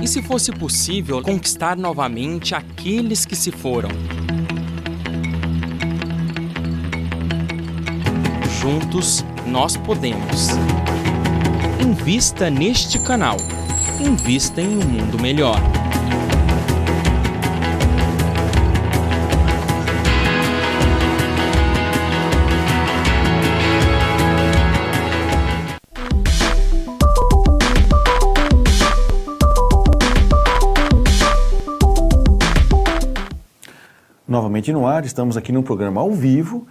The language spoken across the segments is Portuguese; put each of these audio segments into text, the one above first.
E se fosse possível conquistar novamente aqueles que se foram? Juntos, nós podemos. Invista neste canal. Invista em um mundo melhor. Novamente no ar, estamos aqui num programa ao vivo,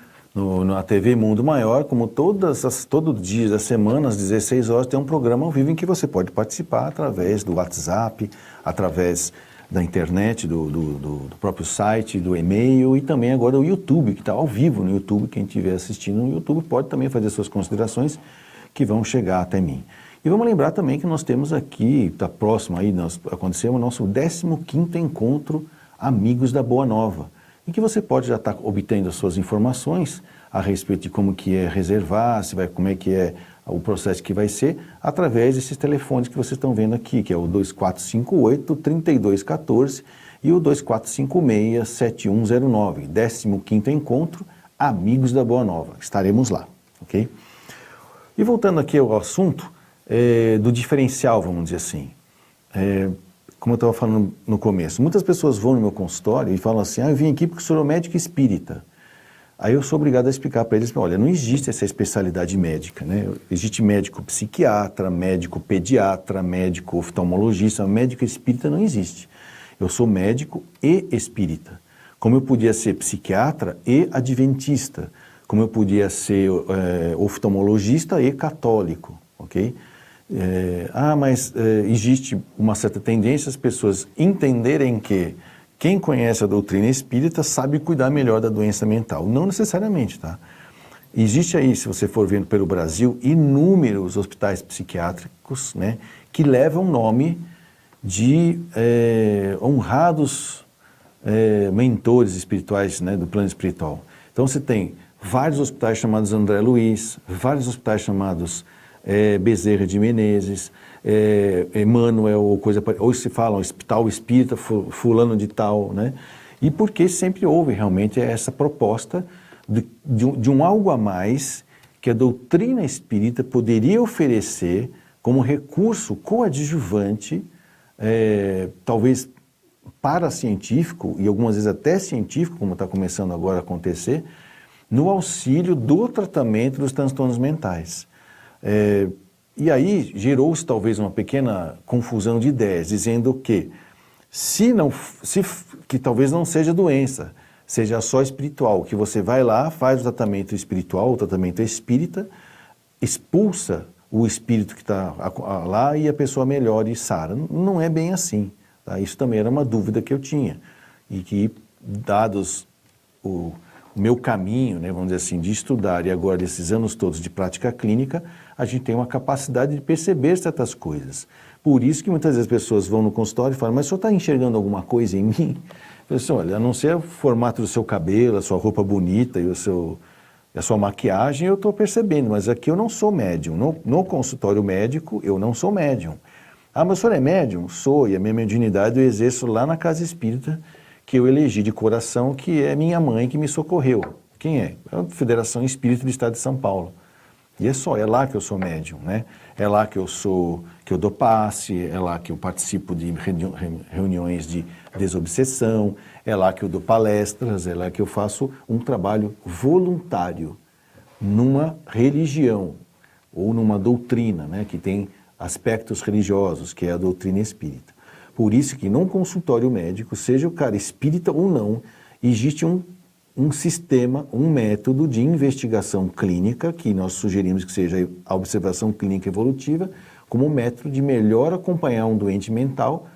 na TV Mundo Maior, como todo dia da semana, às 16 horas, tem um programa ao vivo em que você pode participar através do WhatsApp, através da internet, do próprio site, do e-mail e também agora o YouTube, que está ao vivo no YouTube. Quem estiver assistindo no YouTube pode também fazer suas considerações que vão chegar até mim. E vamos lembrar também que nós temos aqui, está próximo aí, aconteceu o nosso 15º encontro Amigos da Boa Nova, em que você pode já estar obtendo as suas informações a respeito de como que é reservar, como é que é o processo que vai ser, através desses telefones que vocês estão vendo aqui, que é o 2458-3214 e o 2456-7109, 15º Encontro Amigos da Boa Nova. Estaremos lá, ok? E voltando aqui ao assunto do diferencial, vamos dizer assim, como eu estava falando no começo, muitas pessoas vão no meu consultório e falam assim, eu vim aqui porque sou médico espírita. Aí eu sou obrigado a explicar para eles, olha, não existe essa especialidade médica, né? Existe médico psiquiatra, médico pediatra, médico oftalmologista, médico espírita não existe. Eu sou médico e espírita. Como eu podia ser psiquiatra e adventista, como eu podia ser oftalmologista e católico, ok? Mas existe uma certa tendência as pessoas entenderem que quem conhece a doutrina espírita sabe cuidar melhor da doença mental. Não necessariamente, tá? Existe aí, se você for vendo pelo Brasil, inúmeros hospitais psiquiátricos, né, que levam o nome de honrados mentores espirituais, né, do plano espiritual. Então você tem vários hospitais chamados André Luiz, vários hospitais chamados Bezerra de Menezes, Emmanuel, ou se fala Hospital Espírita fulano de tal, né? E porque sempre houve realmente essa proposta de um algo a mais que a doutrina espírita poderia oferecer como recurso coadjuvante, talvez paracientífico e algumas vezes até científico, como está começando agora a acontecer, no auxílio do tratamento dos transtornos mentais. E aí gerou-se talvez uma pequena confusão de ideias, dizendo que que talvez não seja doença, seja só espiritual, que você vai lá, faz o tratamento espiritual, o tratamento espírita, expulsa o espírito que está lá e a pessoa melhora e sara. Não é bem assim, tá? Isso também era uma dúvida que eu tinha e que, dados o meu caminho, né, vamos dizer assim, de estudar e agora desses anos todos de prática clínica, a gente tem uma capacidade de perceber certas coisas. Por isso que muitas vezes as pessoas vão no consultório e falam, mas o senhor está enxergando alguma coisa em mim? Eu falo assim, olha, a não ser o formato do seu cabelo, a sua roupa bonita e a sua maquiagem, eu estou percebendo, mas aqui eu não sou médium. No consultório médico, eu não sou médium. Ah, mas o senhor é médium? Sou, e a minha mediunidade eu exerço lá na casa espírita, que eu elegi de coração, que é minha mãe que me socorreu. Quem é? É a Federação Espírita do Estado de São Paulo. E é lá que eu sou médium, né? É lá que eu dou passe, é lá que eu participo de reuniões de desobsessão, é lá que eu dou palestras, é lá que eu faço um trabalho voluntário numa religião ou numa doutrina, né, que tem aspectos religiosos, que é a doutrina espírita. Por isso que num consultório médico, seja o cara espírita ou não, existe um sistema, um método de investigação clínica, que nós sugerimos que seja a observação clínica evolutiva, como método de melhor acompanhar um doente mental,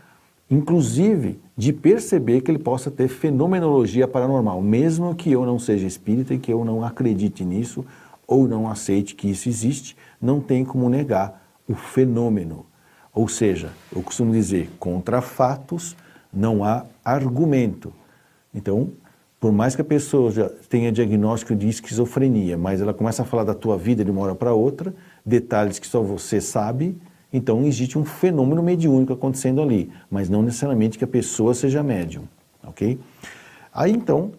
inclusive de perceber que ele possa ter fenomenologia paranormal, mesmo que eu não seja espírita e que eu não acredite nisso ou não aceite que isso existe, não tem como negar o fenômeno. Ou seja, eu costumo dizer, contra fatos não há argumento. Então, por mais que a pessoa já tenha diagnóstico de esquizofrenia, mas ela começa a falar da tua vida de uma hora para outra, detalhes que só você sabe, Então existe um fenômeno mediúnico acontecendo ali, mas não necessariamente que a pessoa seja médium, ok? Aí então,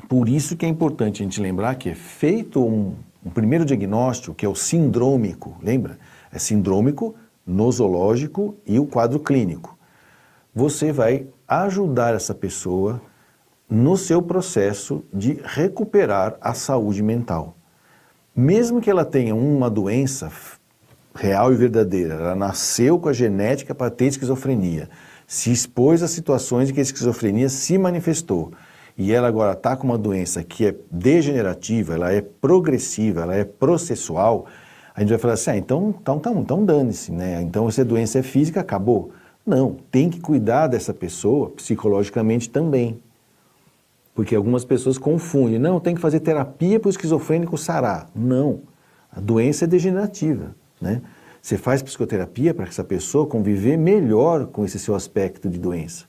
por isso que é importante a gente lembrar que é feito um primeiro diagnóstico, que é o sindrômico, lembra? É sindrômico, nosológico e o quadro clínico. Você vai ajudar essa pessoa no seu processo de recuperar a saúde mental. Mesmo que ela tenha uma doença real e verdadeira, ela nasceu com a genética para ter esquizofrenia, se expôs a situações em que a esquizofrenia se manifestou, e ela agora está com uma doença que é degenerativa, ela é progressiva, ela é processual, a gente vai falar assim, então dane-se, né? Então essa doença é física, acabou. Não, tem que cuidar dessa pessoa psicologicamente também. Porque algumas pessoas confundem, não, tem que fazer terapia para o esquizofrênico sarar. Não, a doença é degenerativa, né? Você faz psicoterapia para essa pessoa conviver melhor com esse seu aspecto de doença.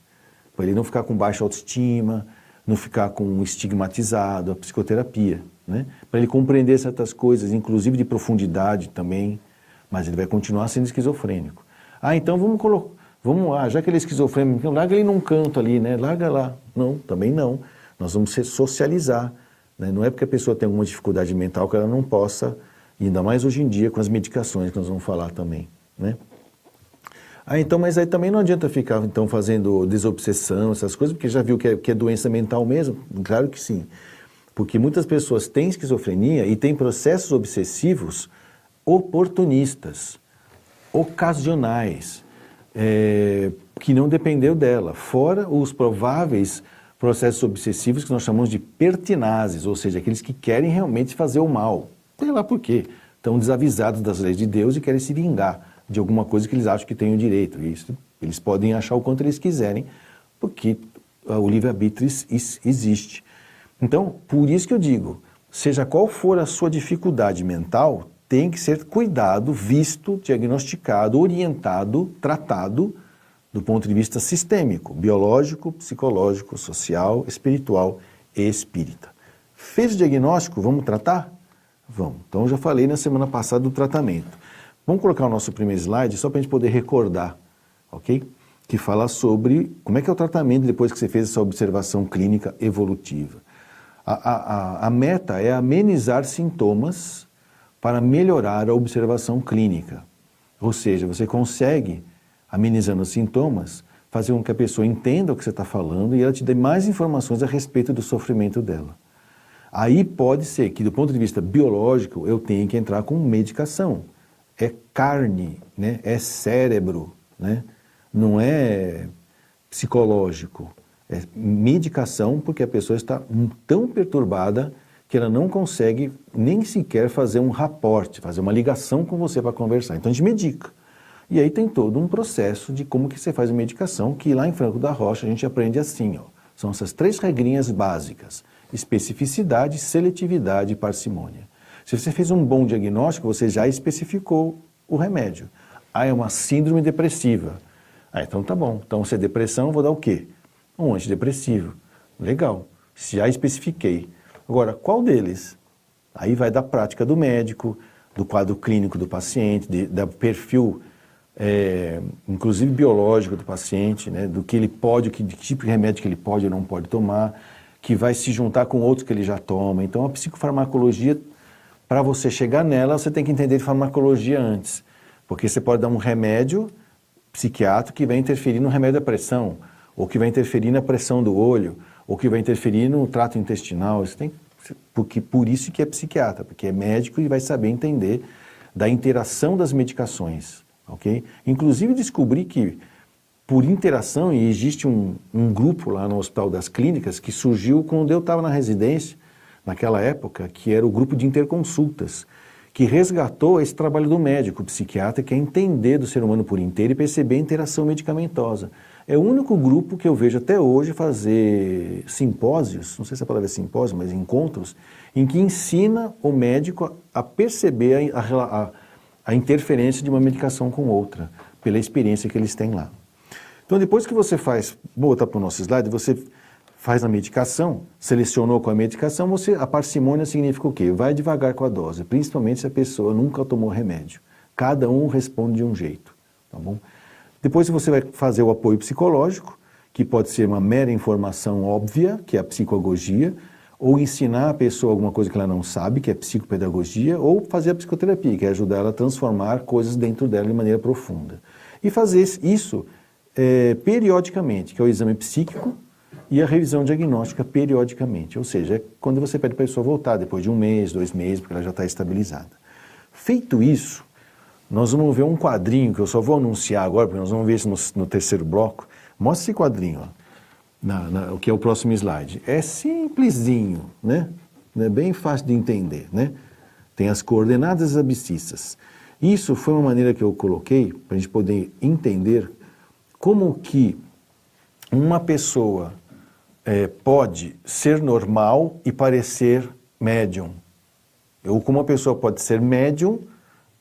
Para ele não ficar com baixa autoestima, não ficar com estigmatizado, a psicoterapia, né? Para ele compreender certas coisas, inclusive de profundidade também, mas ele vai continuar sendo esquizofrênico. Ah, então vamos lá, já que ele é esquizofrênico, então larga ele num canto ali, né? Larga lá. Não, também não. Nós vamos socializar, né? Não é porque a pessoa tem alguma dificuldade mental que ela não possa, ainda mais hoje em dia com as medicações que nós vamos falar também, né? Ah, então, mas aí também não adianta ficar então fazendo desobsessão, essas coisas, porque já viu que é doença mental mesmo? Claro que sim. Porque muitas pessoas têm esquizofrenia e têm processos obsessivos oportunistas, ocasionais, que não dependeu dela, fora os prováveis processos obsessivos que nós chamamos de pertinazes, ou seja, aqueles que querem realmente fazer o mal. Sei lá por quê. Estão desavisados das leis de Deus e querem se vingar de alguma coisa que eles acham que têm o direito. Isso, eles podem achar o quanto eles quiserem, porque o livre-arbítrio existe. Então, por isso que eu digo, seja qual for a sua dificuldade mental, tem que ser cuidado, visto, diagnosticado, orientado, tratado do ponto de vista sistêmico, biológico, psicológico, social, espiritual e espírita. Fez o diagnóstico, vamos tratar? Vamos. Então, eu já falei na semana passada do tratamento. Vamos colocar o nosso primeiro slide só para a gente poder recordar, ok? Que fala sobre como é que é o tratamento depois que você fez essa observação clínica evolutiva. A meta é amenizar sintomas para melhorar a observação clínica. Ou seja, você consegue, amenizando os sintomas, fazer com que a pessoa entenda o que você está falando e ela te dê mais informações a respeito do sofrimento dela. Aí pode ser que, do ponto de vista biológico, eu tenha que entrar com medicação. É carne, né? É cérebro, né? Não é psicológico. É medicação porque a pessoa está tão perturbada que ela não consegue nem sequer fazer um raporte, fazer uma ligação com você para conversar. Então a gente medica. E aí tem todo um processo de como que você faz a medicação, que lá em Franco da Rocha a gente aprende assim, ó. São essas 3 regrinhas básicas: especificidade, seletividade e parcimônia. Se você fez um bom diagnóstico, você já especificou o remédio. Ah, é uma síndrome depressiva. Ah, então tá bom. Então, se é depressão, eu vou dar o quê? Um antidepressivo. Legal. Já especifiquei. Agora, qual deles? Aí vai da prática do médico, do quadro clínico do paciente, do perfil, inclusive biológico do paciente, né? Do que ele pode, que tipo de remédio que ele pode ou não pode tomar, que vai se juntar com outros que ele já toma. Então, a psicofarmacologia, para você chegar nela, você tem que entender de farmacologia antes. Porque você pode dar um remédio psiquiátrico que vai interferir no remédio da pressão, ou que vai interferir na pressão do olho, ou que vai interferir no trato intestinal. Por isso que é psiquiatra, porque é médico e vai saber entender da interação das medicações. Okay? Inclusive descobri que, por interação, e existe um grupo lá no Hospital das Clínicas que surgiu quando eu estava na residência, naquela época, que era o grupo de interconsultas, que resgatou esse trabalho do médico, psiquiatra, que é entender do ser humano por inteiro e perceber a interação medicamentosa. É o único grupo que eu vejo até hoje fazer simpósios, não sei se a palavra é simpósio, mas encontros, em que ensina o médico a perceber a interferência de uma medicação com outra, pela experiência que eles têm lá. Então, depois que você faz, vou botar para o nosso slide, você faz a medicação, selecionou com a medicação, a parcimônia significa o quê? Vai devagar com a dose, principalmente se a pessoa nunca tomou remédio. Cada um responde de um jeito, tá bom? Depois você vai fazer o apoio psicológico, que pode ser uma mera informação óbvia, que é a psicogogia, ou ensinar a pessoa alguma coisa que ela não sabe, que é psicopedagogia, ou fazer a psicoterapia, que é ajudar ela a transformar coisas dentro dela de maneira profunda. E fazer isso periodicamente, que é o exame psíquico e a revisão diagnóstica periodicamente. Ou seja, é quando você pede para a pessoa voltar, depois de 1 mês, 2 meses, porque ela já está estabilizada. Feito isso, nós vamos ver um quadrinho, que eu só vou anunciar agora, porque nós vamos ver isso no terceiro bloco. Mostra esse quadrinho, ó, o que é o próximo slide. É simplesinho, né? É bem fácil de entender, né? Tem as coordenadas abscissas. Isso foi uma maneira que eu coloquei para a gente poder entender como que uma pessoa pode ser normal e parecer médium. Ou como uma pessoa pode ser médium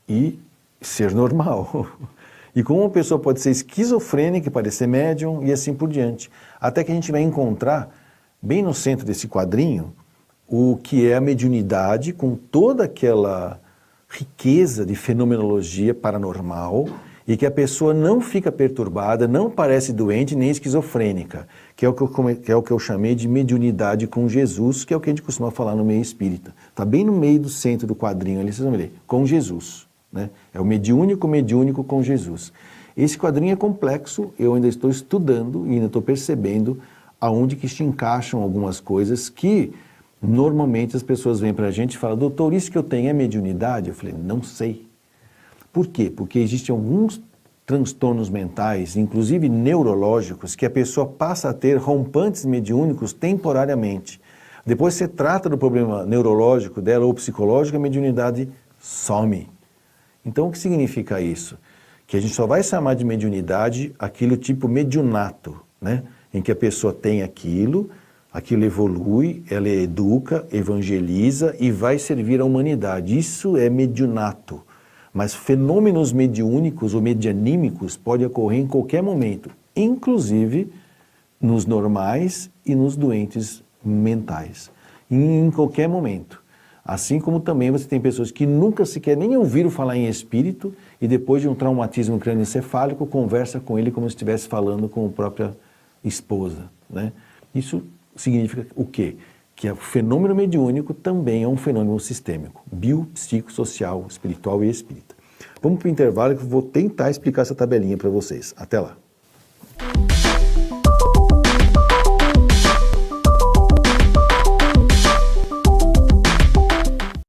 e ser normal. E como uma pessoa pode ser esquizofrênica e parecer médium e assim por diante. Até que a gente vai encontrar, bem no centro desse quadrinho, o que é a mediunidade com toda aquela riqueza de fenomenologia paranormal e que a pessoa não fica perturbada, não parece doente nem esquizofrênica, que é o que eu chamei de mediunidade com Jesus, que é o que a gente costuma falar no meio espírita. Está bem no meio do centro do quadrinho ali, vocês vão ver, com Jesus. Né? É o mediúnico com Jesus. Esse quadrinho é complexo, eu ainda estou estudando e ainda estou percebendo aonde que se encaixam algumas coisas que normalmente as pessoas vêm para a gente e falam, doutor, isso que eu tenho é mediunidade? Eu falei, não sei. Por quê? Porque existem alguns transtornos mentais, inclusive neurológicos, que a pessoa passa a ter rompantes mediúnicos temporariamente. Depois você trata do problema neurológico dela ou psicológico, a mediunidade some. Então, o que significa isso? Que a gente só vai chamar de mediunidade aquilo tipo mediunato, né? Em que a pessoa tem aquilo evolui, ela educa, evangeliza e vai servir à humanidade. Isso é mediunato. Mas fenômenos mediúnicos ou medianímicos podem ocorrer em qualquer momento, inclusive nos normais e nos doentes mentais. Em qualquer momento. Assim como também você tem pessoas que nunca sequer nem ouviram falar em espírito e depois de um traumatismo crânioencefálico conversa com ele como se estivesse falando com a própria esposa, né? Isso significa o quê? Que o fenômeno mediúnico também é um fenômeno sistêmico, biopsicossocial, espiritual e espírita. Vamos para o intervalo que eu vou tentar explicar essa tabelinha para vocês. Até lá.